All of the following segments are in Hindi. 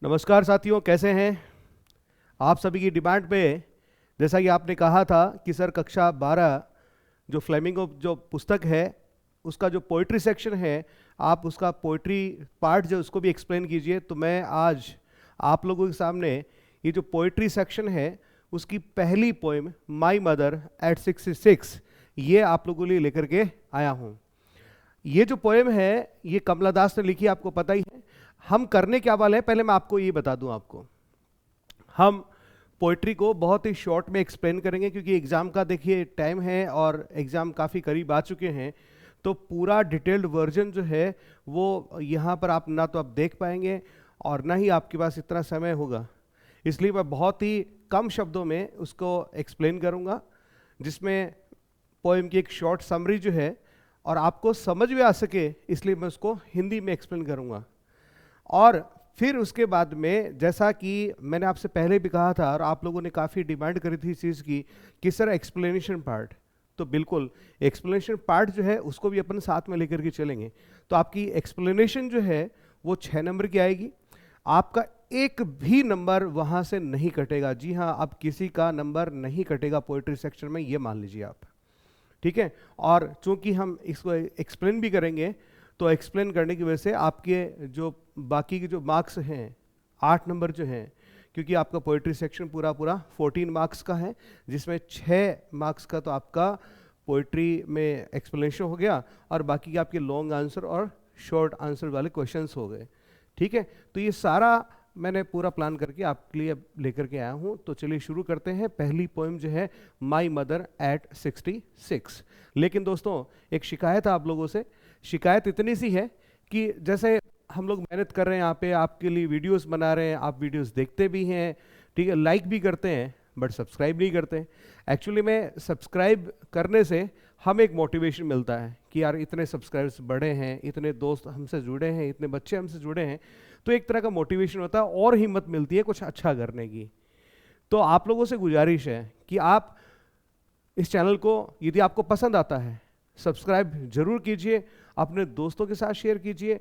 नमस्कार साथियों, कैसे हैं आप? सभी की डिमांड पे जैसा कि आपने कहा था कि सर कक्षा 12 जो फ्लेमिंगो जो पुस्तक है उसका जो पोइट्री सेक्शन है, आप उसका पोइट्री पार्ट जो उसको भी एक्सप्लेन कीजिए। तो मैं आज आप लोगों के सामने ये जो पोइट्री सेक्शन है उसकी पहली पोएम माई मदर एट 66 ये आप लोगों के लिए लेकर के आया हूँ। ये जो पोएम है ये कमला दास ने लिखी, आपको पता ही है। हम करने क्या वाले हैं, पहले मैं आपको ये बता दूं। आपको हम पोइट्री को बहुत ही शॉर्ट में एक्सप्लेन करेंगे क्योंकि एग्जाम का देखिए टाइम है और एग्जाम काफ़ी करीब आ चुके हैं। तो पूरा डिटेल्ड वर्जन जो है वो यहाँ पर आप ना तो आप देख पाएंगे और ना ही आपके पास इतना समय होगा, इसलिए मैं बहुत ही कम शब्दों में उसको एक्सप्लेन करूँगा, जिसमें पोएम की एक शॉर्ट समरी जो है और आपको समझ में आ सके इसलिए मैं उसको हिंदी में एक्सप्लेन करूँगा। और फिर उसके बाद में जैसा कि मैंने आपसे पहले भी कहा था और आप लोगों ने काफ़ी डिमांड करी थी इस चीज़ की कि सर एक्सप्लेनेशन पार्ट, तो बिल्कुल एक्सप्लेनेशन पार्ट जो है उसको भी अपन साथ में लेकर के चलेंगे। तो आपकी एक्सप्लेनेशन जो है वो 6 नंबर की आएगी। आपका एक भी नंबर वहाँ से नहीं कटेगा। जी हाँ, अब किसी का नंबर नहीं कटेगा पोइट्री सेक्शन में, ये मान लीजिए आप, ठीक है। और चूंकि हम इसको एक्सप्लेन भी करेंगे तो एक्सप्लेन करने की वजह से आपके जो बाकी के जो मार्क्स हैं 8 नंबर जो हैं, क्योंकि आपका पोइट्री सेक्शन पूरा 14 मार्क्स का है, जिसमें 6 मार्क्स का तो आपका पोइट्री में एक्सप्लेनेशन हो गया और बाकी के आपके लॉन्ग आंसर और शॉर्ट आंसर वाले क्वेश्चंस हो गए, ठीक है। तो ये सारा मैंने पूरा प्लान करके आपके लिए लेकर के आया हूँ। तो चलिए शुरू करते हैं। पहली पोएम जो है माई मदर एट 66। लेकिन दोस्तों एक शिकायत है आप लोगों से। शिकायत इतनी सी है कि जैसे हम लोग मेहनत कर रहे हैं यहाँ पे, आपके लिए वीडियोस बना रहे हैं, आप वीडियोस देखते भी हैं, ठीक है, लाइक भी करते हैं, बट सब्सक्राइब नहीं करते। एक्चुअली में सब्सक्राइब करने से हमें एक मोटिवेशन मिलता है कि यार इतने सब्सक्राइबर्स बढ़े हैं, इतने दोस्त हमसे जुड़े हैं, इतने बच्चे हमसे जुड़े हैं, तो एक तरह का मोटिवेशन होता है और हिम्मत मिलती है कुछ अच्छा करने की। तो आप लोगों से गुजारिश है कि आप इस चैनल को यदि आपको पसंद आता है सब्सक्राइब जरूर कीजिए, अपने दोस्तों के साथ शेयर कीजिए,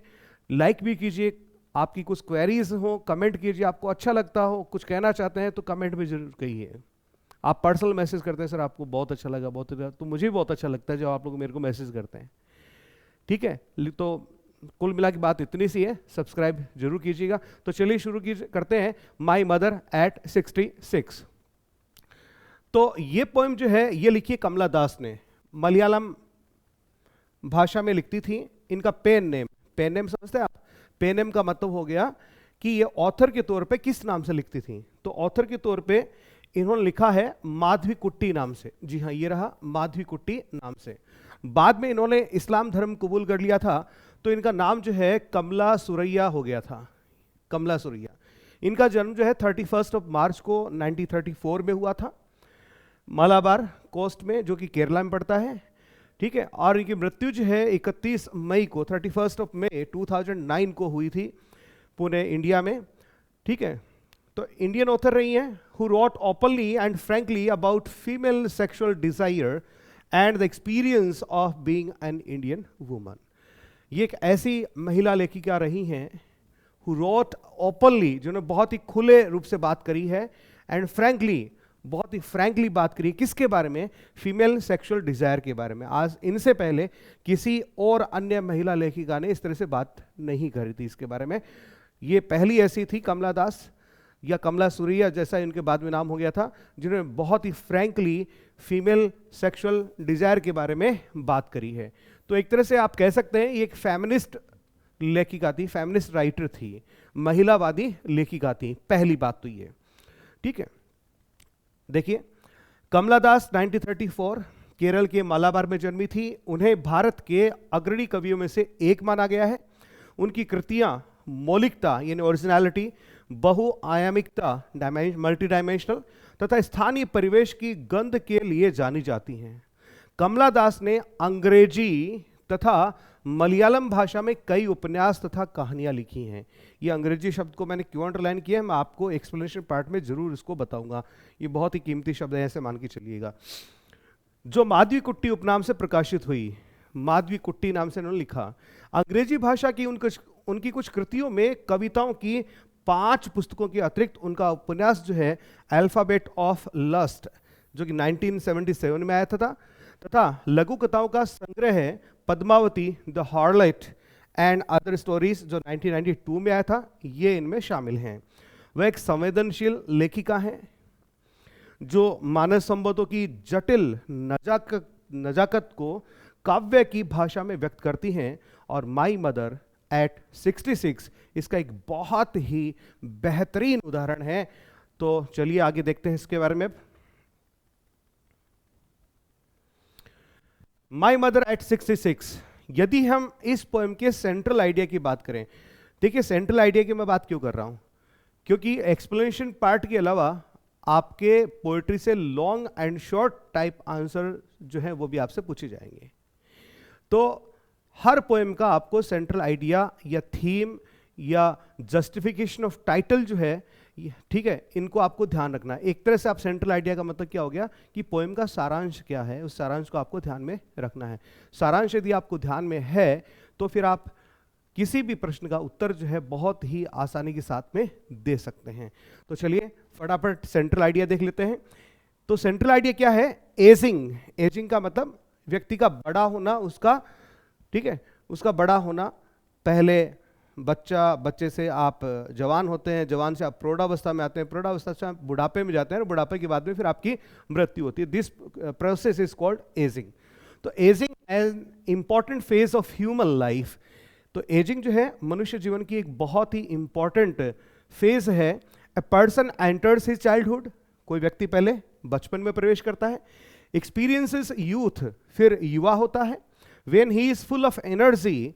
लाइक भी कीजिए। आपकी कुछ क्वेरीज हो कमेंट कीजिए, आपको अच्छा लगता हो, कुछ कहना चाहते हैं तो कमेंट भी जरूर कहिए। आप पर्सनल मैसेज करते हैं सर आपको बहुत अच्छा लगा, बहुत अच्छा, तो मुझे भी बहुत अच्छा लगता है जब आप लोग मेरे को मैसेज करते हैं, ठीक है। तो कुल मिला की बात इतनी सी है, सब्सक्राइब जरूर कीजिएगा। तो चलिए शुरू करते हैं माई मदर एट 66। तो ये पोएम जो है ये लिखी है कमला दास ने, मलयालम भाषा में लिखती थी। इनका पेन नेम समझते हैं आप? पेन नेम का मतलब हो गया कि ये ऑथर के तौर पे किस नाम से लिखती थी। तो ऑथर के तौर पे इन्होंने लिखा है माधवी कुट्टी नाम से। जी हाँ, ये रहा माधवी कुट्टी नाम से। बाद में इन्होंने इस्लाम धर्म कबूल कर लिया था तो इनका नाम जो है कमला सुरैया हो गया था, कमला सुरैया। इनका जन्म जो है 31 मार्च को 1934 में हुआ था, मलाबार कोस्ट में, जो कि केरला में पड़ता है, ठीक है। और इनकी मृत्यु जो है 31 मई को 31 मई 2009 को हुई थी पुणे इंडिया में, ठीक है। तो इंडियन ऑथर रही हैं who wrote openly and frankly about female sexual desire and the experience of being an Indian woman. ये एक ऐसी महिला लेखिका रही हैं हु रोट ओपनली, जिन्होंने बहुत ही खुले रूप से बात करी है, एंड फ्रैंकली, बहुत ही फ्रैंकली बात करी। किसके बारे में? फीमेल सेक्सुअल डिजायर के बारे में। आज इनसे पहले किसी और अन्य महिला लेखिका ने इस तरह से बात नहीं करी थी इसके बारे में। ये पहली ऐसी थी, कमला दास या कमला सुरैया जैसा इनके बाद में नाम हो गया था, जिन्होंने बहुत ही फ्रैंकली फीमेल सेक्सुअल डिजायर के बारे में बात करी है। तो एक तरह से आप कह सकते हैं ये एक फेमिनिस्ट लेखिका थी, फेमिनिस्ट राइटर थी, महिलावादी लेखिका थी। पहली बात तो ये, ठीक है। देखिए, कमला दास 1934 केरल के मलाबार में जन्मी थी। उन्हें भारत के अग्रणी कवियों में से एक माना गया है। उनकी कृतियां मौलिकता यानी ओरिजिनलिटी, बहुआयामिकता मल्टी डायमेंशनल तथा स्थानीय परिवेश की गंध के लिए जानी जाती हैं। कमला दास ने अंग्रेजी तथा मलयालम भाषा में कई उपन्यास तथा कहानियां लिखी हैं। ये अंग्रेजी शब्द को मैंने क्यों अंडरलाइन किया है, मैं आपको एक्सप्लेनेशन पार्ट में जरूर इसको बताऊंगा। ये बहुत ही कीमती शब्द है, ऐसे मान के चलिएगा। जो माधवी कुट्टी उपनाम से प्रकाशित हुई, माधवी कुट्टी नाम से उन्होंने लिखा। अंग्रेजी भाषा की उनकी कुछ कृतियों में कविताओं की 5 पुस्तकों के अतिरिक्त उनका उपन्यास जो है अल्फाबेट ऑफ लस्ट जो कि 1977 में आया था, तथा लघु कथाओं का संग्रह है Padmavati the harlot and other stories जो 1992 में आया था, ये इनमें शामिल हैं। वह एक संवेदनशील लेखिका हैं जो मानव संबंधों की जटिल नजाकत को काव्य की भाषा में व्यक्त करती हैं, और माई मदर एट 66 इसका एक बहुत ही बेहतरीन उदाहरण है। तो चलिए आगे देखते हैं इसके बारे में। माई मदर एट 66, यदि हम इस पोएम के सेंट्रल आइडिया की बात करें, देखिए सेंट्रल आइडिया की मैं बात क्यों कर रहा हूं, क्योंकि एक्सप्लेनेशन पार्ट के अलावा आपके पोएट्री से long and short type answer जो है वो भी आपसे पूछे जाएंगे। तो हर पोएम का आपको सेंट्रल आइडिया या थीम या जस्टिफिकेशन ऑफ टाइटल जो है, ठीक है, इनको आपको ध्यान रखना है। एक तरह से आप सेंट्रल आइडिया का मतलब क्या हो गया कि पोएम का सारांश क्या है, उस सारांश को आपको ध्यान में रखना है। सारांश यदि आपको ध्यान में है तो फिर आप किसी भी प्रश्न का उत्तर जो है बहुत ही आसानी के साथ में दे सकते हैं। तो चलिए फटाफट सेंट्रल आइडिया देख लेते हैं। तो सेंट्रल आइडिया क्या है? एजिंग। एजिंग का मतलब व्यक्ति का बड़ा होना, उसका, ठीक है, उसका बड़ा होना। पहले बच्चे से आप जवान होते हैं, जवान से आप प्रौढ़ावस्था में आते हैं, प्रौढ़ावस्था से आप बुढ़ापे में जाते हैं, और बुढ़ापे के बाद में फिर आपकी मृत्यु होती है। This process is called ageing. तो ageing an important phase of human life. तो एजिंग जो है मनुष्य जीवन की एक बहुत ही इंपॉर्टेंट फेज है। A person enters his childhood, कोई व्यक्ति पहले बचपन में प्रवेश करता है, एक्सपीरियंसेस यूथ, फिर युवा होता है, when he is full of energy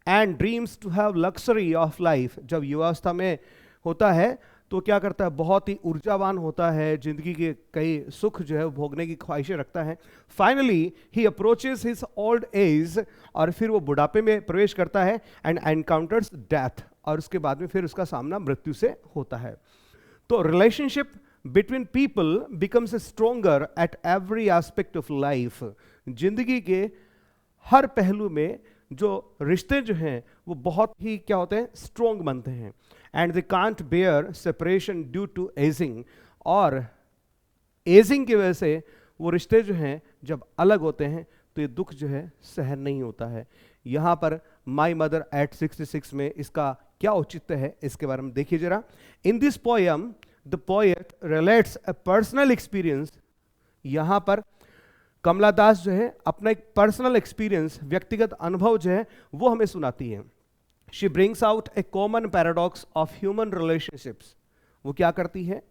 and dreams to have luxury of life. जब युवावस्था में होता है तो क्या करता है, बहुत ही ऊर्जावान होता है, जिंदगी के कई सुख जो है भोगने की ख्वाहिशें रखता है। Finally he approaches his old age, और फिर वो बुढ़ापे में प्रवेश करता है, एंड एनकाउंटर्स डेथ, और उसके बाद में फिर उसका सामना मृत्यु से होता है। तो relationship between people becomes stronger at every aspect of life. जिंदगी के हर पहलू में जो रिश्ते जो हैं वो बहुत ही क्या होते हैं, स्ट्रोंग बनते हैं। And they can't bear separation due to ageing, और एजिंग की वजह से वो रिश्ते जो हैं जब अलग होते हैं तो ये दुख जो है सहन नहीं होता है। यहाँ पर माई मदर एट 66 में इसका क्या औचित्य है इसके बारे में देखिए जरा। In this poem the poet relates a personal experience. यहाँ पर कमला दास जो है अपना एक पर्सनल एक्सपीरियंस, व्यक्तिगत अनुभव जो है वो हमें सुनाती है। She brings out A common paradox of human relationships. वो क्या करती है,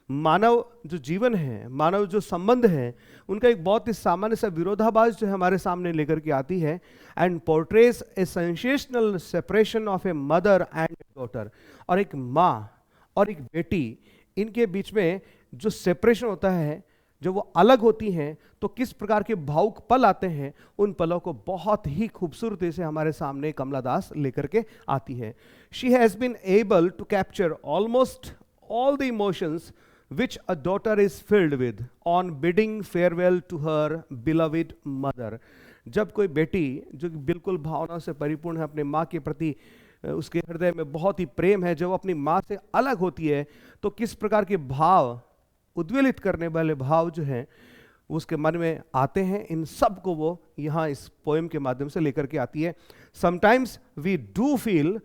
मानव जो जीवन है, मानव जो संबंध है, उनका एक बहुत ही सामान्य सा विरोधाभास जो है हमारे सामने लेकर के आती है। And पोर्ट्रेस A sensational separation of a mother and daughter. और एक माँ और एक बेटी, इनके बीच में जो सेपरेशन होता है, जब वो अलग होती हैं तो किस प्रकार के भावुक पल आते हैं, उन पलों को बहुत ही खूबसूरती से हमारे सामने कमला दास लेकर के आती है। She has been able to capture almost all the emotions which a daughter is filled with on bidding farewell to her beloved mother। जब कोई बेटी जो बिल्कुल भावनाओं से परिपूर्ण है, अपने माँ के प्रति उसके हृदय में बहुत ही प्रेम है, जब वो अपनी माँ से अलग होती है तो किस प्रकार के भाव, उद्वेलित करने वाले भाव जो हैं उसके मन में आते हैं, इन सब को वो यहाँ इस पोएम के माध्यम से लेकर के आती है। Sometimes we do feel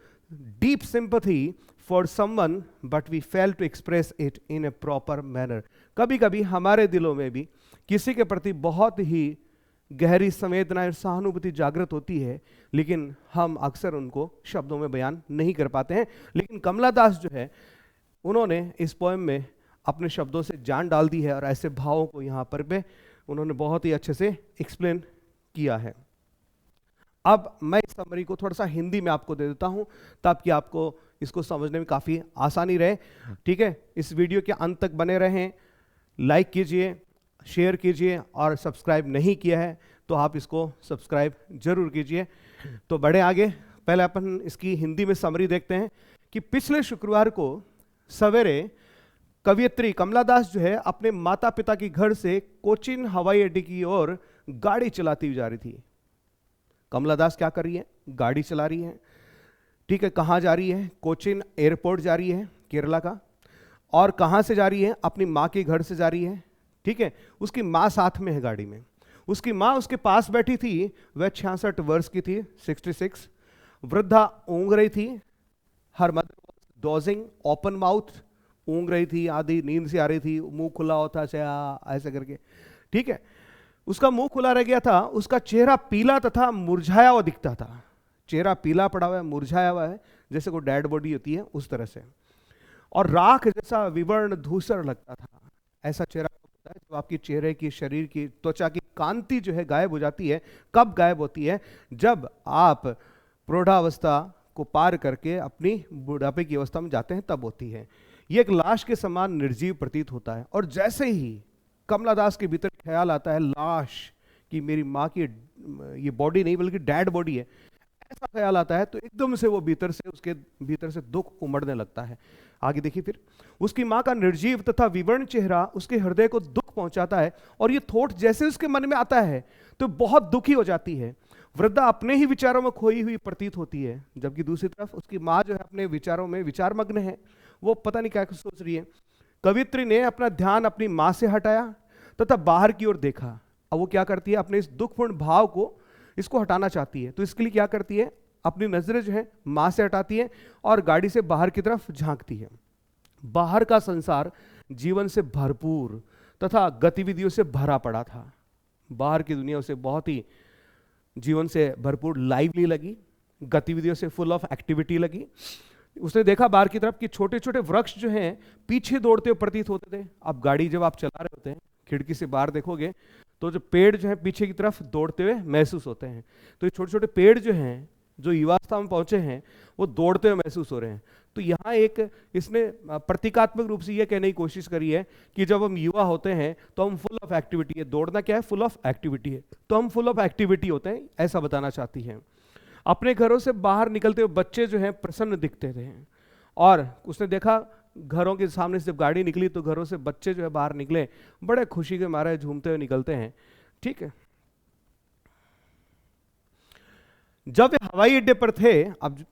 deep sympathy for someone but we fail to express it in a proper manner. कभी कभी हमारे दिलों में भी किसी के प्रति बहुत ही गहरी संवेदना और सहानुभूति जागृत होती है, लेकिन हम अक्सर उनको शब्दों में बयान नहीं कर पाते हैं। लेकिन कमला दास जो है उन्होंने इस पोएम में अपने शब्दों से जान डाल दी है, और ऐसे भावों को यहाँ पर भी उन्होंने बहुत ही अच्छे से एक्सप्लेन किया है। अब मैं इस समरी को थोड़ा सा हिंदी में आपको दे देता हूँ ताकि आपको इसको समझने में काफ़ी आसानी रहे। ठीक है, इस वीडियो के अंत तक बने रहें, लाइक कीजिए, शेयर कीजिए, और सब्सक्राइब नहीं किया है तो आप इसको सब्सक्राइब जरूर कीजिए। तो बढ़े आगे, पहले अपन इसकी हिंदी में समरी देखते हैं कि पिछले शुक्रवार को सवेरे कवयित्री कमला दास जो है अपने माता पिता के घर से कोचीन हवाई अड्डे की ओर गाड़ी चलाती हुई जा रही थी। कमला दास क्या कर रही है, गाड़ी चला रही है। ठीक है, कहाँ जा रही है, कोचीन एयरपोर्ट जा रही है। केरला का, और कहाँ से जा रही है? अपनी माँ के घर से जा रही है, ठीक है। उसकी माँ साथ में है गाड़ी में, उसकी माँ उसके पास बैठी थी, वह 66 वर्ष की थी, 66। वृद्धा ऊँग रही थी, her mother dozing open mouth, ऊँग रही थी, आधी नींद से आ रही थी, मुंह खुला होता ऐसे करके, ठीक है। उसका मुंह खुला रह गया था, उसका चेहरा पीला तथा मुरझाया हुआ दिखता था। चेहरा पीला पड़ा हुआ है, मुरझाया हुआ है, जैसे कोई डेड बॉडी होती है उस तरह से, और राख जैसा विवर्ण धूसर लगता था। ऐसा चेहरा होता है जब आपकी चेहरे की, शरीर की, त्वचा की कांति जो है गायब हो जाती है। कब गायब होती है? जब आप प्रौढ़ावस्था को पार करके अपनी बुढ़ापे की अवस्था में जाते हैं, तब होती है। ये एक लाश के समान निर्जीव प्रतीत होता है, और जैसे ही कमला दास के भीतर ख्याल आता है लाश कि मेरी माँ की ये बॉडी नहीं बल्कि डेड बॉडी है, ऐसा ख्याल आता है, तो एकदम से वो भीतर से, उसके भीतर से दुख उमड़ने लगता है। आगे देखिए फिर, उसकी माँ का निर्जीव तथा विवर्ण चेहरा उसके हृदय को दुख पहुंचाता है, और ये थॉट जैसे उसके मन में आता है तो बहुत दुखी हो जाती है। वृद्धा अपने ही विचारों में खोई हुई प्रतीत होती है, जबकि दूसरी तरफ उसकी माँ जो है अपने विचारों में विचारमग्न है, वो पता नहीं क्या सोच रही है। कवियत्री ने अपना ध्यान अपनी माँ से हटाया तथा बाहर की ओर देखा। अब वो क्या करती है? अपने इस दुखपूर्ण भाव को, इसको हटाना चाहती है, तो इसके लिए क्या करती है? अपनी नजरें जो है माँ से हटाती है और गाड़ी से बाहर की तरफ झांकती है। बाहर का संसार जीवन से भरपूर तथा गतिविधियों से भरा पड़ा था। बाहर की दुनिया उसे बहुत ही जीवन से भरपूर लाइवली लगी, गतिविधियों से फुल ऑफ एक्टिविटी लगी। उसने देखा बाहर की तरफ कि छोटे छोटे वृक्ष जो हैं पीछे दौड़ते हुए प्रतीत होते थे। अब गाड़ी जब आप चला रहे होते हैं, खिड़की से बाहर देखोगे तो जो पेड़ जो है पीछे की तरफ दौड़ते हुए महसूस होते हैं। तो ये छोटे छोटे पेड़ जो हैं, जो युवावस्था में पहुंचे हैं, वो दौड़ते हुए महसूस हो रहे हैं। तो यहाँ एक इसने प्रतीकात्मक रूप से ये कहने की कोशिश करी है कि जब हम युवा होते हैं तो हम फुल ऑफ एक्टिविटी है। दौड़ना क्या है? फुल ऑफ एक्टिविटी है, तो हम फुल ऑफ एक्टिविटी होते हैं, ऐसा बताना चाहती है। अपने घरों से बाहर निकलते हुए बच्चे जो हैं प्रसन्न दिखते थे, और उसने देखा घरों के सामने से जब गाड़ी निकली तो घरों से बच्चे जो है बाहर निकले, बड़े खुशी के मारे झूमते हुए निकलते हैं, ठीक है। जब वे हवाई अड्डे पर थे, अब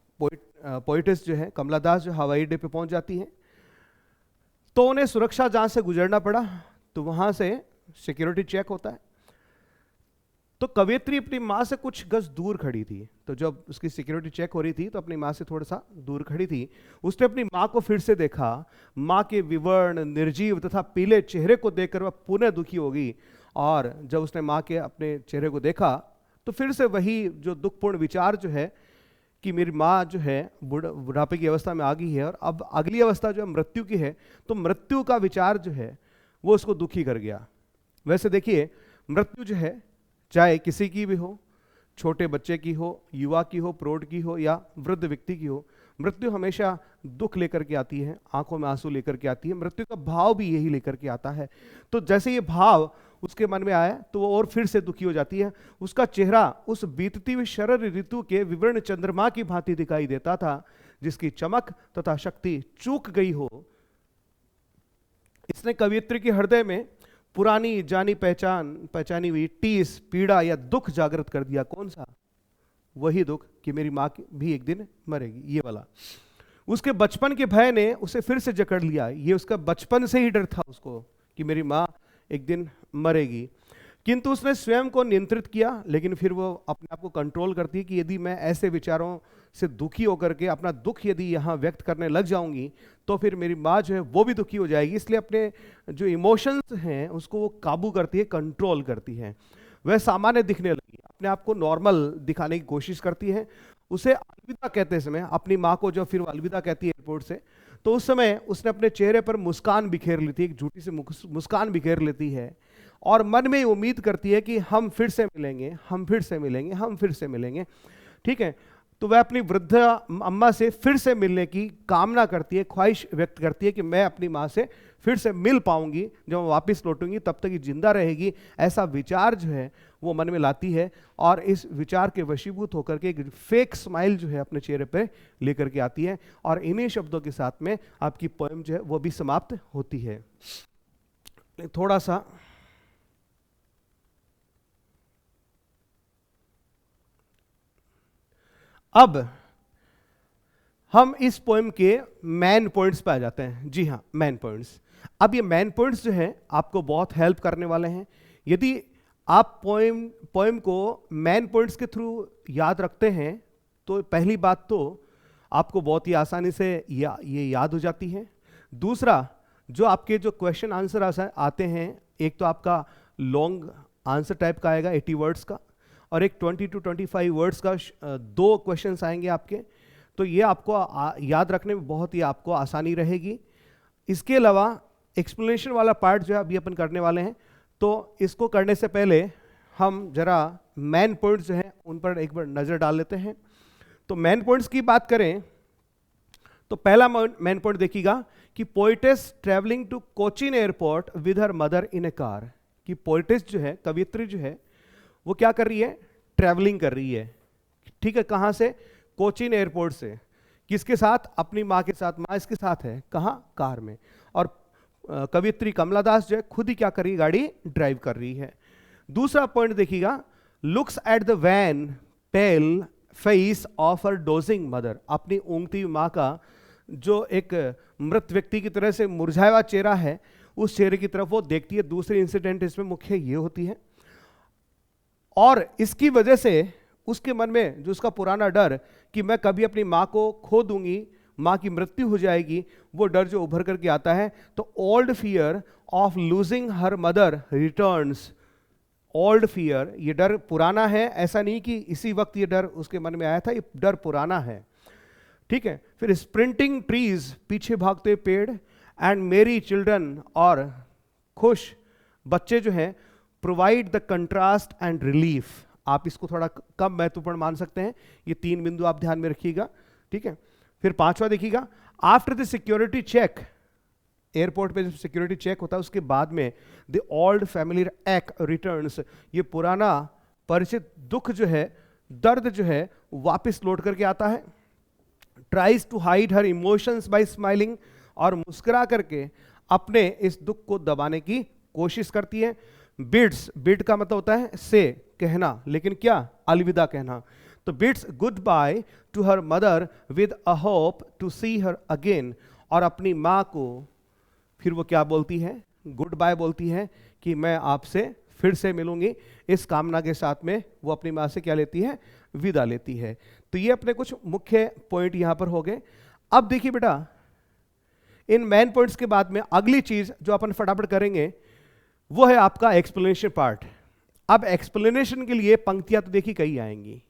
पोइटेस जो है कमला दास जो हवाई अड्डे पे पहुंच जाती है, तो उन्हें सुरक्षा जांच से गुजरना पड़ा। तो वहां से सिक्योरिटी चेक होता है। तो कवियत्री अपनी माँ से कुछ गज दूर खड़ी थी, तो जब उसकी सिक्योरिटी चेक हो रही थी तो अपनी माँ से थोड़ा सा दूर खड़ी थी। उसने अपनी माँ को फिर से देखा। माँ के विवर्ण, निर्जीव तथा पीले चेहरे को देखकर वह पुनः दुखी हो गई, और जब उसने माँ के अपने चेहरे को देखा तो फिर से वही जो दुखपूर्ण विचार जो है कि मेरी माँ जो है बुढ़ापे की अवस्था में आ गई है, और अब अगली अवस्था जो है मृत्यु की है, तो मृत्यु का विचार जो है वो उसको दुखी कर गया। वैसे देखिए, मृत्यु जो है चाहे किसी की भी हो, छोटे बच्चे की हो, युवा की हो, प्रौढ़ की हो, या वृद्ध व्यक्ति की हो, मृत्यु हमेशा दुख लेकर के आती है, आंखों में आंसू लेकर के आती है। मृत्यु का भाव भी यही लेकर के आता है। तो जैसे ये भाव उसके मन में आया तो वो और फिर से दुखी हो जाती है। उसका चेहरा उस बीतती हुई शरद ऋतु के विवर्ण चंद्रमा की भांति दिखाई देता था, जिसकी चमक तथा शक्ति चूक गई हो। इसने कवियत्री के हृदय में पुरानी जानी पहचानी हुई टीस, पीड़ा या दुख जागृत कर दिया। कौन सा? वही दुख कि मेरी माँ भी एक दिन मरेगी, ये वाला। उसके बचपन के भय ने उसे फिर से जकड़ लिया। ये उसका बचपन से ही डर था उसको कि मेरी माँ एक दिन मरेगी। किंतु उसने स्वयं को नियंत्रित किया, लेकिन फिर वो अपने आप को कंट्रोल करती है कि यदि मैं ऐसे विचारों से दुखी होकर के अपना दुख यदि यहाँ व्यक्त करने लग जाऊंगी तो फिर मेरी माँ जो है वो भी दुखी हो जाएगी। इसलिए अपने जो इमोशंस हैं उसको वो काबू करती है, कंट्रोल करती है। वह सामान्य दिखने लगी, अपने आप को नॉर्मल दिखाने की कोशिश करती है। उसे अलविदा कहते समय, अपनी माँ को जब फिर वो अलविदा कहती है एयरपोर्ट से, तो उस समय उसने अपने चेहरे पर मुस्कान बिखेर ली थी, एक झूठी सी मुस्कान बिखेर लेती है, और मन में उम्मीद करती है कि हम फिर से मिलेंगे, हम फिर से मिलेंगे, हम फिर से मिलेंगे, ठीक है। तो वह अपनी वृद्ध अम्मा से फिर से मिलने की कामना करती है, ख्वाहिश व्यक्त करती है कि मैं अपनी माँ से फिर से मिल पाऊंगी, जब मैं वापस लौटूंगी तब तक ये जिंदा रहेगी, ऐसा विचार जो है वो मन में लाती है। और इस विचार के वशीभूत होकर के एक फेक स्माइल जो है अपने चेहरे पे लेकर के आती है, और इन्हीं शब्दों के साथ में आपकी पोएम जो है वो भी समाप्त होती है। थोड़ा सा अब हम इस पोएम के मेन पॉइंट्स पे आ जाते हैं। जी हाँ, मेन पॉइंट्स। अब ये मेन पॉइंट्स जो हैं आपको बहुत हेल्प करने वाले हैं। यदि आप पोएम को मेन पॉइंट्स के थ्रू याद रखते हैं तो पहली बात तो आपको बहुत ही आसानी से ये याद हो जाती है। दूसरा, जो आपके जो क्वेश्चन आंसर आते हैं, एक तो आपका लॉन्ग आंसर टाइप का आएगा 80 वर्ड्स का, और एक 20 to 25 वर्ड्स का 2 क्वेश्चंस आएंगे आपके। तो ये आपको याद रखने में बहुत ही आपको आसानी रहेगी। इसके अलावा एक्सप्लेनेशन वाला पार्ट जो है अभी अपन करने वाले हैं, तो इसको करने से पहले हम जरा मेन पॉइंट्स जो हैं उन पर एक बार नज़र डाल लेते हैं। तो मेन पॉइंट्स की बात करें तो पहला मेन पॉइंट देखिएगा कि poetess travelling to Cochin airport with her mother in a car. कि पोइटेस जो है, कवियत्री जो है, वो क्या कर रही है? ट्रैवलिंग कर रही है। ठीक है, कहाँ से? कोचीन एयरपोर्ट से। किसके साथ? अपनी माँ के साथ। माँ इसके साथ है, कहाँ? कार में। और कवियत्री कमला दास जो है खुद ही क्या कर रही है? गाड़ी ड्राइव कर रही है। दूसरा पॉइंट देखिएगा, looks at the wan pale face of her dozing mother. अपनी ऊँगती हुई माँ का जो एक मृत व्यक्ति की तरह से मुरझाया हुआ चेहरा है, उस चेहरे की तरफ वो देखती है। दूसरी इंसिडेंट इसमें मुख्य ये होती है, और इसकी वजह से उसके मन में जो उसका पुराना डर कि मैं कभी अपनी माँ को खो दूंगी, माँ की मृत्यु हो जाएगी, वो डर जो उभर करके आता है। तो old fear of losing her mother returns. Old fear, ये डर पुराना है, ऐसा नहीं कि इसी वक्त ये डर उसके मन में आया था, ये डर पुराना है। ठीक है, फिर स्प्रिंटिंग ट्रीज, पीछे भागते पेड़, एंड मेरी चिल्ड्रन, और खुश बच्चे जो हैं, provide the contrast and relief. आप इसको थोड़ा कम महत्वपूर्ण मान सकते हैं, ये 3 बिंदु आप ध्यान में रखिएगा। ठीक है, फिर 5वां देखिएगा, after the security check, airport पे जब सिक्योरिटी चेक होता है उसके बाद में द ओल्ड फैमिली एक्ट रिटर्न्स। ये पुराना परिचित दुख जो है, दर्द जो है, वापस लौट करके आता है। Tries to hide her emotions by smiling, और मुस्कुरा करके अपने इस दुख को दबाने की कोशिश करती है। बिड्स, बिड का मतलब होता है से, कहना, लेकिन क्या? अलविदा कहना। तो bids good bye to her mother with a hope to see her again, और अपनी माँ को फिर वो क्या बोलती है? गुड बाय बोलती है कि मैं आपसे फिर से मिलूंगी, इस कामना के साथ में वो अपनी माँ से क्या लेती है? विदा लेती है। तो ये अपने कुछ मुख्य पॉइंट यहां पर हो गए। अब देखिए बेटा, इन मेन पॉइंट्स के बाद में अगली चीज जो अपन फटाफट करेंगे वो है आपका एक्सप्लेनेशन पार्ट। अब एक्सप्लेनेशन के लिए पंक्तियां तो देखिए कई आएंगी।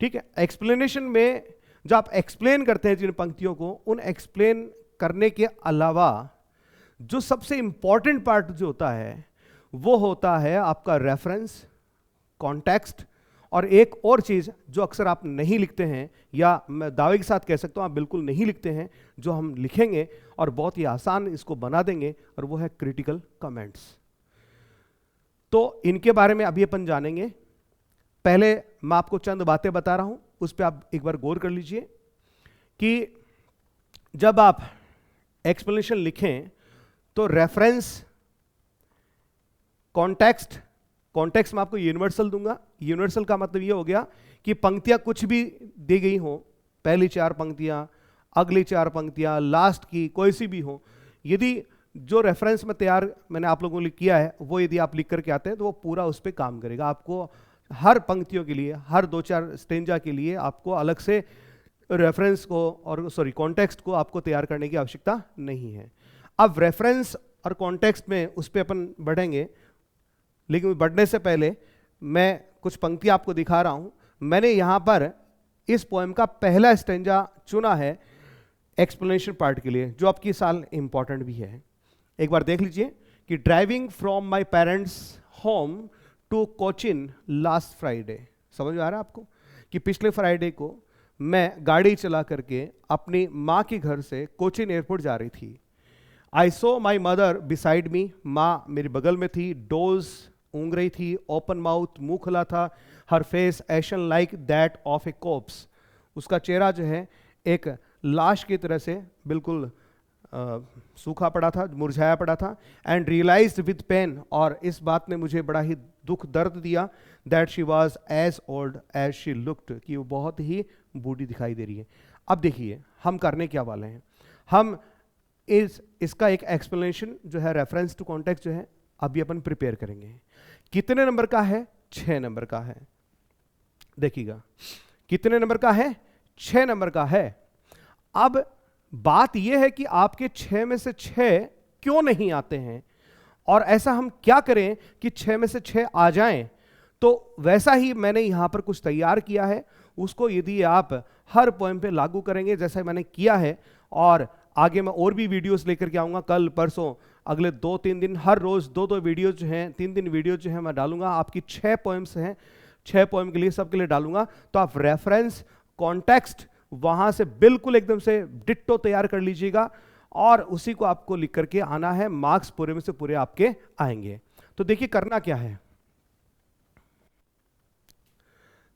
ठीक है, एक्सप्लेनेशन में जो आप एक्सप्लेन करते हैं जिन पंक्तियों को, उन एक्सप्लेन करने के अलावा जो सबसे इंपॉर्टेंट पार्ट जो होता है वो होता है आपका रेफरेंस, कॉन्टेक्स्ट, और एक और चीज जो अक्सर आप नहीं लिखते हैं, या मैं दावे के साथ कह सकता हूं आप बिल्कुल नहीं लिखते हैं, जो हम लिखेंगे और बहुत ही आसान इसको बना देंगे, और वो है क्रिटिकल कमेंट्स। तो इनके बारे में अभी अपन जानेंगे। पहले मैं आपको चंद बातें बता रहा हूं, उस पर आप एक बार गौर कर लीजिए कि जब आप एक्सप्लेनेशन लिखें तो रेफरेंस, कॉन्टेक्स्ट, कॉन्टेक्स्ट में आपको यूनिवर्सल दूंगा। यूनिवर्सल का मतलब ये हो गया कि पंक्तियां कुछ भी दी गई हो, पहली 4 पंक्तियां, अगली 4 पंक्तियां, लास्ट की कोई सी भी हो, यदि जो रेफरेंस में तैयार मैंने आप लोगों ने किया है वो यदि आप लिख करके आते हैं तो वो पूरा उस पर काम करेगा। आपको हर पंक्तियों के लिए, हर 2-4 स्टेंजा के लिए आपको अलग से रेफरेंस को और कॉन्टेक्स्ट को आपको तैयार करने की आवश्यकता नहीं है। अब रेफरेंस और कॉन्टेक्स्ट में उस पर अपन बढ़ेंगे, लेकिन बढ़ने से पहले मैं कुछ पंक्तियां आपको दिखा रहा हूं। मैंने यहां पर इस पोएम का पहला स्टेंजा चुना है एक्सप्लेनेशन पार्ट के लिए, जो आपकी साल इंपॉर्टेंट भी है। एक बार देख लीजिए कि driving from my parents home to Cochin last Friday. समझ में आ रहा है आपको कि पिछले फ्राइडे को मैं गाड़ी चला करके अपनी माँ के घर से कोचिन एयरपोर्ट जा रही थी। आई सो माई मदर बिसाइड मी, माँ मेरे बगल में थी, डोज ऊँग रही थी, ओपन माउथ, मुंह खुला था, her face ashen like that of a corpse, उसका चेहरा जो है एक लाश की तरह से बिल्कुल सूखा पड़ा था, मुरझाया पड़ा था। एंड रियलाइज्ड विद पेन, और इस बात ने मुझे बड़ा ही दुख दर्द दिया that she was as old as she looked, कि वो बहुत ही बूढ़ी दिखाई दे रही है। अब देखिए हम करने क्या वाले हैं, हम इसका एक एक्सप्लेनेशन जो है रेफरेंस टू कॉन्टेक्स्ट जो है अभी अपन प्रिपेयर करेंगे। कितने नंबर का है? 6 नंबर का है। देखिएगा कितने नंबर का है? 6 नंबर का है। अब बात यह है कि आपके 6 में से 6 क्यों नहीं आते हैं, और ऐसा हम क्या करें कि 6 में से 6 आ जाएं। तो वैसा ही मैंने यहां पर कुछ तैयार किया है, उसको यदि आप हर पोएम पे लागू करेंगे जैसा मैंने किया है, और आगे मैं और भी वीडियोस लेकर के आऊंगा, कल परसों अगले 2-3 दिन, हर रोज 2-2 वीडियोज जो हैं, 3 वीडियोज जो है मैं डालूंगा। आपकी 6 पोएम्स हैं, 6 पोएम के लिए सबके लिए डालूंगा। तो आप रेफरेंस कॉन्टेक्स्ट वहां से बिल्कुल एकदम से डिट्टो तैयार कर लीजिएगा, और उसी को आपको लिख करके आना है। मार्क्स पूरे में से पूरे आपके आएंगे। तो देखिए करना क्या है,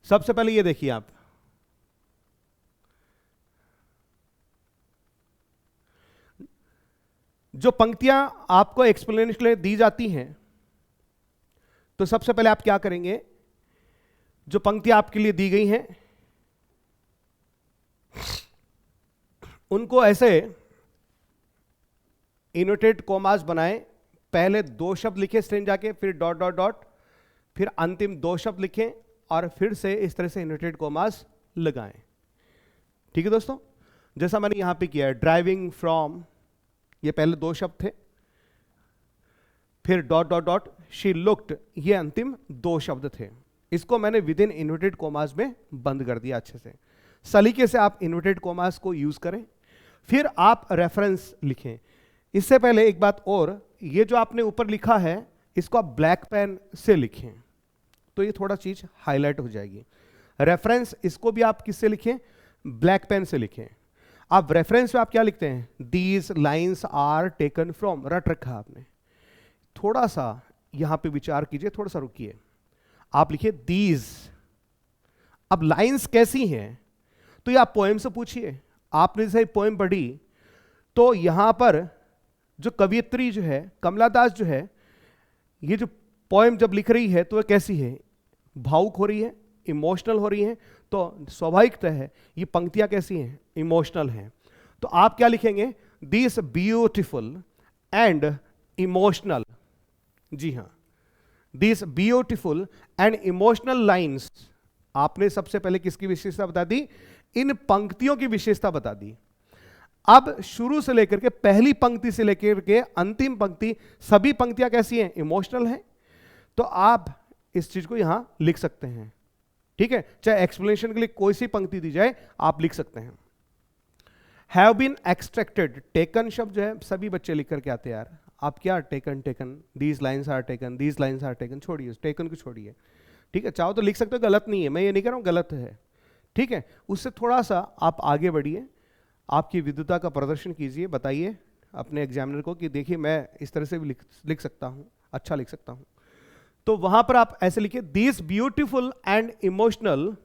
सबसे पहले ये देखिए आप, जो पंक्तियां आपको एक्सप्लेनेशन के लिए दी जाती हैं, तो सबसे पहले आप क्या करेंगे, जो पंक्तियां आपके लिए दी गई हैं उनको ऐसे इनवर्टेड कॉमास बनाएं। पहले 2 शब्द लिखे स्ट्रेंज के, फिर डॉट डॉट डॉट, फिर अंतिम 2 शब्द लिखें, और फिर से इस तरह से इनवर्टेड कॉमास लगाएं। ठीक है दोस्तों, जैसा मैंने यहां पे किया है, ड्राइविंग फ्रॉम, ये पहले 2 शब्द थे, फिर dot dot dot, she looked, ये अंतिम 2 शब्द थे। इसको मैंने विद इन इनवर्टेड कॉमास में बंद कर दिया अच्छे से। सलीके से आप इनवर्टेड कॉमास को यूज करें, फिर आप रेफरेंस लिखें। इससे पहले एक बात और, ये जो आपने ऊपर लिखा है इसको आप ब्लैक पेन से लिखें, तो ये थोड़ा चीज हाईलाइट हो जाएगी। रेफरेंस इसको भी आप किससे लिखें? ब्लैक पेन से लिखें। आप रेफरेंस में आप क्या लिखते हैं? These lines are taken from, रट रखा आपने। थोड़ा सा यहां पे विचार कीजिए, थोड़ा सा रुकिए, आप लिखिए दीज। अब लाइन्स कैसी हैं, तो ये आप पोएम से पूछिए। आपने जैसे पोएम पढ़ी, तो यहां पर जो कवियत्री जो है कमला दास जो है, ये जो पोएम जब लिख रही है तो वह कैसी है? भावुक हो रही है, इमोशनल हो रही है। तो स्वाभाविकता है ये पंक्तियां कैसी हैं? इमोशनल हैं। तो आप क्या लिखेंगे? दिस ब्यूटिफुल एंड इमोशनल, जी हां, this beautiful and emotional lines. आपने सबसे पहले किसकी विशेषता बता दी? इन पंक्तियों की विशेषता बता दी। अब शुरू से लेकर के, पहली पंक्ति से लेकर के अंतिम पंक्ति, सभी पंक्तियां कैसी हैं? इमोशनल हैं। तो आप इस चीज को यहां लिख सकते हैं। ठीक है, चाहे एक्सप्लेनेशन के लिए कोई सी पंक्ति दी जाए आप लिख सकते हैं। हैव बीन एक्सट्रैक्टेड, टेकन शब्द जो है सभी बच्चे लिख करके आते हैं यार। आप क्या taken taken, these lines are taken, these lines are taken, छोड़िए टेकन को छोड़िए। ठीक है, चाहो तो लिख सकते हो, गलत नहीं है, मैं ये नहीं कह रहा हूं गलत है। ठीक है, उससे थोड़ा सा आप आगे बढ़िए, आपकी विद्वता का प्रदर्शन कीजिए, बताइए अपने एग्जामिनर को कि देखिए मैं इस तरह से भी लिख सकता हूं, अच्छा लिख सकता हूं। तो वहां पर आप ऐसे लिखिए, this beautiful and emotional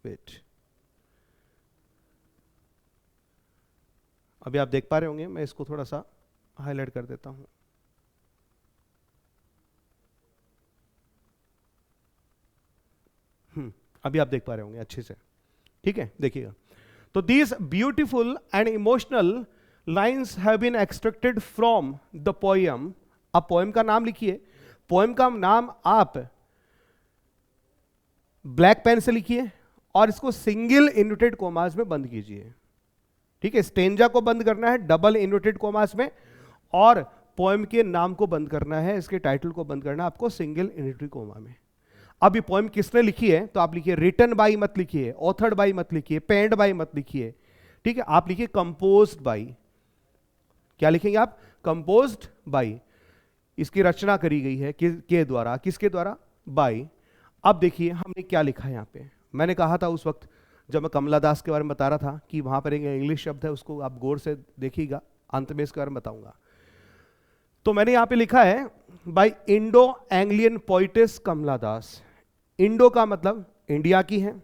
wait. अभी आप देख पा रहे होंगे, मैं इसको थोड़ा सा हाईलाइट कर देता हूं। अभी आप देख पा रहे होंगे अच्छे से। ठीक है, देखिएगा, तो these beautiful and emotional lines have been extracted from the poem. अब पोएम का नाम लिखिए, पोएम का नाम आप ब्लैक पेन से लिखिए और इसको सिंगल इन्वर्टेड कोमास में बंद कीजिए। ठीक है, स्टेंजा को बंद करना है डबल इन्वर्टेड कोमास में, और पोएम के नाम को बंद करना है, इसके टाइटल को बंद करना है आपको सिंगल इन्वर्टेड कोमा में। अब ये पोएम किसने लिखी है? तो आप लिखिए रिटन बाई मत लिखिए, ऑथर्ड बाई मत लिखिए, पेंड बाई मत लिखिए। ठीक है, आप लिखिए कंपोज्ड बाई। क्या लिखेंगे आप? Composed by. इसकी रचना करी गई है के द्वारा, किसके द्वारा? बाई। अब देखिए हमने क्या लिखा है यहां पे। मैंने कहा था उस वक्त जब मैं कमला दास के बारे में बता रहा था कि वहां पर एक इंग्लिश शब्द है, उसको आप गौर से देखिएगा, अंत में इसके बारे में बताऊंगा। तो मैंने यहां पे लिखा है बाय इंडो एंग्लियन पोइटेस कमला दास। इंडो का मतलब इंडिया की हैं,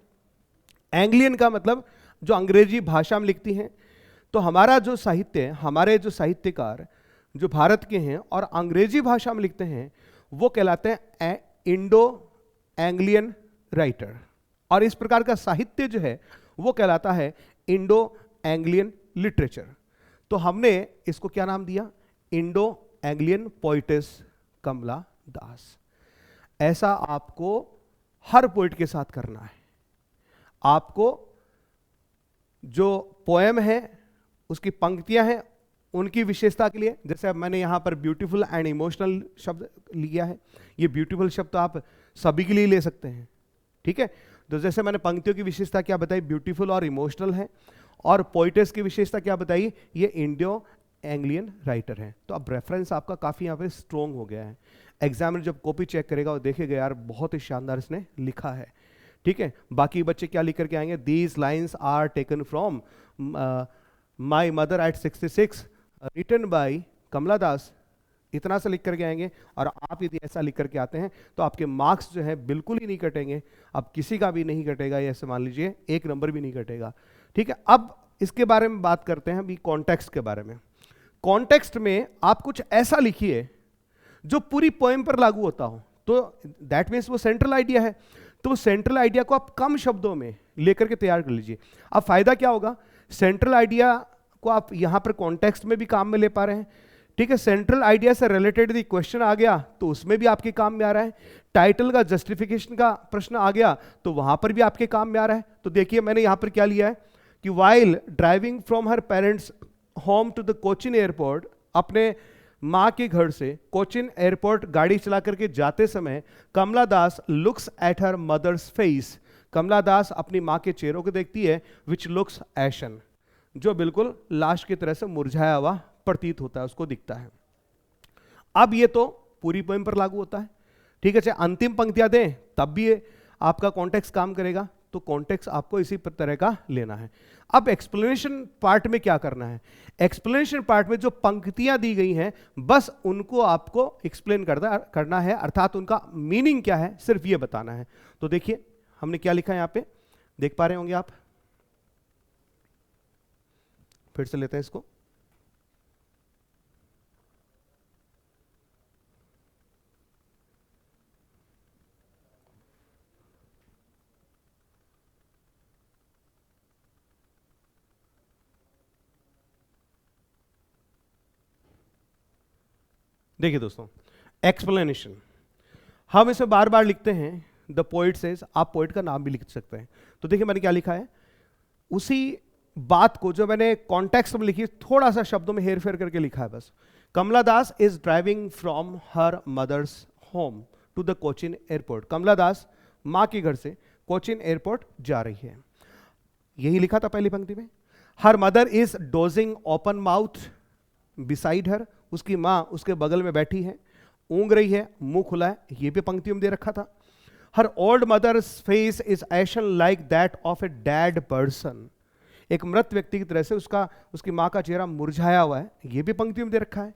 एंग्लियन का मतलब जो अंग्रेजी भाषा में लिखती हैं। तो हमारा जो साहित्य है, हमारे जो साहित्यकार जो भारत के हैं और अंग्रेजी भाषा में लिखते हैं, वो कहलाते हैं इंडो एंग्लियन राइटर। और इस प्रकार का साहित्य जो है वो कहलाता है इंडो एंग्लियन लिटरेचर। तो हमने इसको क्या नाम दिया? इंडो एंग्लियन पोइटेस कमला दास। ऐसा आपको हर पोइट के साथ करना है। आपको जो पोएम है उसकी पंक्तियां हैं उनकी विशेषता के लिए, जैसे अब मैंने यहां पर ब्यूटीफुल एंड इमोशनल शब्द लिया है, ये ब्यूटीफुल शब्द तो आप सभी के लिए ले सकते हैं, ठीक है। तो जैसे मैंने पंक्तियों की विशेषता क्या बताई, ब्यूटीफुल और इमोशनल है, और पोइटेस की विशेषता क्या बताई, ये इंडो एंग्लियन राइटर है। तो अब रेफरेंस आपका काफी यहां पे स्ट्रॉन्ग हो गया है। एग्जामिनर जब कॉपी चेक करेगा और देखेगा यार बहुत ही शानदार इसने लिखा है, ठीक है। बाकी बच्चे क्या लिख करके आएंगे, these lines are taken from my mother at 66 written by Kamala Das, इतना सा लिख करके आएंगे। और आप यदि ऐसा लिख करके आते हैं तो आपके मार्क्स जो है बिल्कुल ही नहीं कटेंगे, अब किसी का भी नहीं कटेगा, ये ऐसे मान लीजिए 1 नंबर भी नहीं कटेगा, ठीक है। अब इसके बारे में बात करते हैं अभी कॉन्टेक्स्ट के बारे में। कॉन्टेक्स्ट में आप कुछ ऐसा लिखिए जो पूरी पोएम पर लागू होता हो, तो दैट मीन्स वो सेंट्रल आइडिया है। तो सेंट्रल आइडिया को आप कम शब्दों में लेकर के तैयार कर लीजिए। अब फायदा क्या होगा, सेंट्रल आइडिया को आप यहां पर कॉन्टेक्स्ट में भी काम में ले पा रहे हैं, ठीक है। सेंट्रल आइडिया से रिलेटेड यदि क्वेश्चन आ गया तो उसमें भी आपके काम में आ रहा है। टाइटल का जस्टिफिकेशन का प्रश्न आ गया तो वहां पर भी आपके काम में आ रहा है। तो देखिए मैंने यहां पर क्या लिया है कि while driving from her parents home to the Cochin airport, अपने मां के घर से कोचिन एयरपोर्ट गाड़ी चला करके जाते समय Kamala Das looks at her mother's face, Kamala Das अपनी मां के चेहरों को देखती है, विच लुक्स एशन, जो बिल्कुल लाश की तरह से मुरझाया हुआ प्रतीत होता है, उसको दिखता है। अब ये तो पूरी पोएम पर लागू होता है, ठीक है। चाहे अंतिम पंक्तियां दें तब भी ये आपका कॉन्टेक्स्ट काम करेगा। तो कॉन्टेक्स्ट आपको इसी तरह का लेना है। अब एक्सप्लेनेशन पार्ट में क्या करना है, एक्सप्लेनेशन पार्ट में जो पंक्तियां दी गई हैं बस उनको आपको एक्सप्लेन करना है, अर्थात उनका मीनिंग क्या है सिर्फ ये बताना है। तो देखिए हमने क्या लिखा है यहां पे, देख पा रहे होंगे आप, फिर से लेते हैं इसको। देखिए दोस्तों, एक्सप्लेनेशन हम इसे बार बार लिखते हैं, द पोइट सेज, आप पोइट का नाम भी लिख सकते हैं। तो देखिए मैंने क्या लिखा है, उसी बात को जो मैंने कॉन्टेक्स्ट में लिखी थोड़ा सा शब्दों में हेर फेर करके लिखा है बस। Kamala Das is driving from her mother's home to the Cochin airport, Kamala Das मां के घर से कोचिन एयरपोर्ट जा रही है, यही लिखा था पहली पंक्ति में। Her mother is dosing open mouth beside her, उसकी मां उसके बगल में बैठी है, ऊंग रही है, मुंह खुला है, ये भी पंक्तियों में दे रखा था। Her old mother's face is ashen like that of a dead person, एक मृत व्यक्ति की तरह से उसकी मां का चेहरा मुरझाया हुआ है, ये भी पंक्तियों में दे रखा है।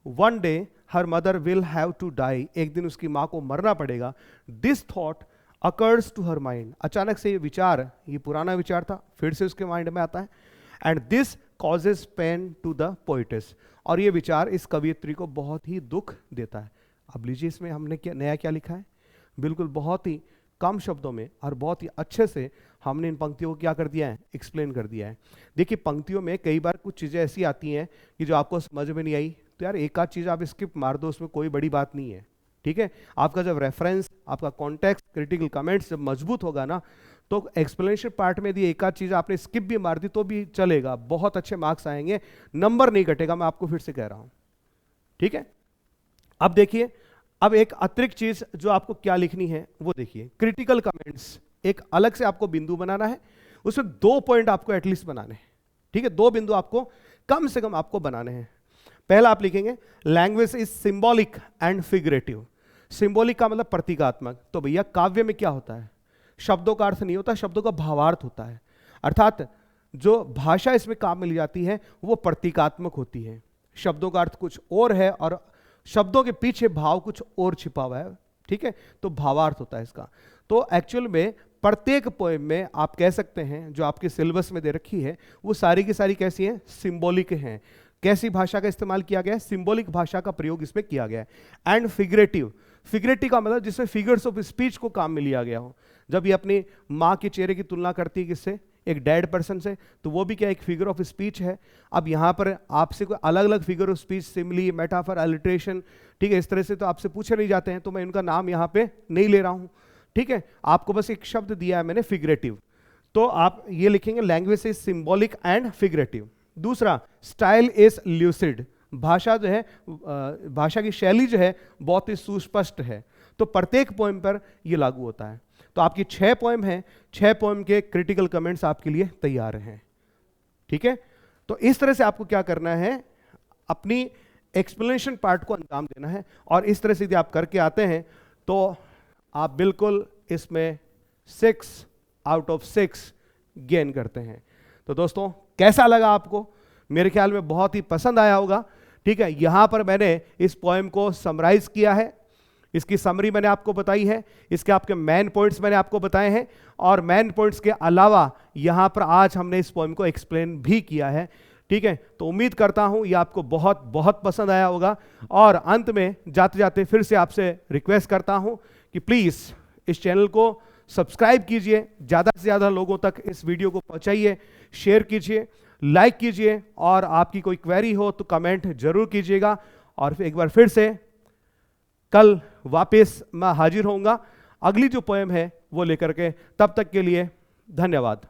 One day her mother will have to die, एक दिन उसकी मां को मरना पड़ेगा। This thought occurs to her mind, अचानक से ये विचार, ये पुराना विचार था, फिर से उसके माइंड में आता है। And this causes pain to the poetess, और ये विचार इस कवियत्री को बहुत ही दुख देता है। अब लीजिए इसमें हमने क्या लिखा है, बिल्कुल बहुत ही कम शब्दों में और बहुत ही अच्छे से हमने इन पंक्तियों को क्या कर दिया है, एक्सप्लेन कर दिया है। देखिए पंक्तियों में कई बार कुछ चीजें ऐसी आती हैं कि जो आपको समझ में नहीं आई, तो यार एक आध चीज आप स्किप मार दो, उसमें कोई बड़ी बात नहीं है, ठीक है। आपका जब रेफरेंस, आपका कॉन्टेक्स्ट, क्रिटिकल कमेंट्स जब मजबूत होगा ना, तो एक्सप्लेनेशन पार्ट में यदि एक आध चीज आपने स्किप भी मार दी तो भी चलेगा, बहुत अच्छे मार्क्स आएंगे, नंबर नहीं कटेगा, मैं आपको फिर से कह रहा हूं, ठीक है। अब देखिए, अब एक अतिरिक्त चीज जो आपको क्या लिखनी है वो देखिए, क्रिटिकल कमेंट्स, एक अलग से आपको बिंदु बनाना है, उसमें 2 पॉइंट आपको एटलीस्ट बनाने हैं, ठीक है। 2 बिंदु आपको कम से कम आपको बनाने हैं। पहला आप लिखेंगे language is symbolic and figurative, symbolic का मतलब प्रतीकात्मक। तो भैया काव्य में क्या होता है, शब्दों का अर्थ नहीं होता, शब्दों का भावार्थ होता है, अर्थात जो भाषा इसमें काम में ली जाती है वो प्रतीकात्मक होती है, शब्दों का अर्थ कुछ और है और शब्दों के पीछे भाव कुछ और छिपा हुआ है, ठीक है। तो भावार्थ होता है इसका। तो एक्चुअल में प्रत्येक पोएम में आप कह सकते हैं जो आपके सिलेबस में दे रखी है वो सारी की सारी कैसी हैं, सिंबॉलिक हैं। कैसी भाषा का इस्तेमाल किया गया है, सिंबॉलिक भाषा का प्रयोग इसमें किया गया है। एंड फिगरेटिव, फिगरेटिव का मतलब जिसमें फिगर्स ऑफ स्पीच को काम में लिया गया हो। जब ये अपनी माँ के चेहरे की तुलना करती है किससे, एक डेड पर्सन से, तो वो भी क्या एक फिगर ऑफ स्पीच है। अब यहाँ पर आपसे कोई अलग अलग figure of speech, simile, metaphor, alliteration, ठीक है, इस तरह से तो आपसे पूछे नहीं जाते हैं, तो मैं इनका नाम यहाँ पे नहीं ले रहा हूँ, ठीक है। आपको बस एक शब्द दिया है मैंने, फिगरेटिव, तो आप ये लिखेंगे language is symbolic and figurative. दूसरा, स्टाइल इज ल्यूसिड, भाषा जो है, भाषा की शैली जो है बहुत ही सुस्पष्ट है। तो प्रत्येक पोएम पर ये लागू होता है। तो आपकी 6 पोएम हैं, 6 पोएम के क्रिटिकल कमेंट्स आपके लिए तैयार हैं, ठीक है। तो इस तरह से आपको क्या करना है, अपनी एक्सप्लेनेशन पार्ट को अंजाम देना है, और इस तरह से यदि आप करके आते हैं तो आप बिल्कुल इसमें 6 आउट ऑफ 6 गेन करते हैं। तो दोस्तों कैसा लगा आपको, मेरे ख्याल में बहुत ही पसंद आया होगा, ठीक है। यहां पर मैंने इस पोएम को समराइज किया है, इसकी समरी मैंने आपको बताई है, इसके आपके मेन पॉइंट्स मैंने आपको बताए हैं, और मेन पॉइंट्स के अलावा यहां पर आज हमने इस पोएम को एक्सप्लेन भी किया है, ठीक है। तो उम्मीद करता हूं ये आपको बहुत बहुत पसंद आया होगा। और अंत में जाते जाते फिर से आपसे रिक्वेस्ट करता हूं कि प्लीज इस चैनल को सब्सक्राइब कीजिए, ज़्यादा से ज़्यादा लोगों तक इस वीडियो को पहुंचाइए, शेयर कीजिए, लाइक कीजिए, और आपकी कोई क्वेरी हो तो कमेंट जरूर कीजिएगा। और एक बार फिर से कल वापस मैं हाजिर होऊंगा अगली जो पोएम है वो लेकर के। तब तक के लिए धन्यवाद।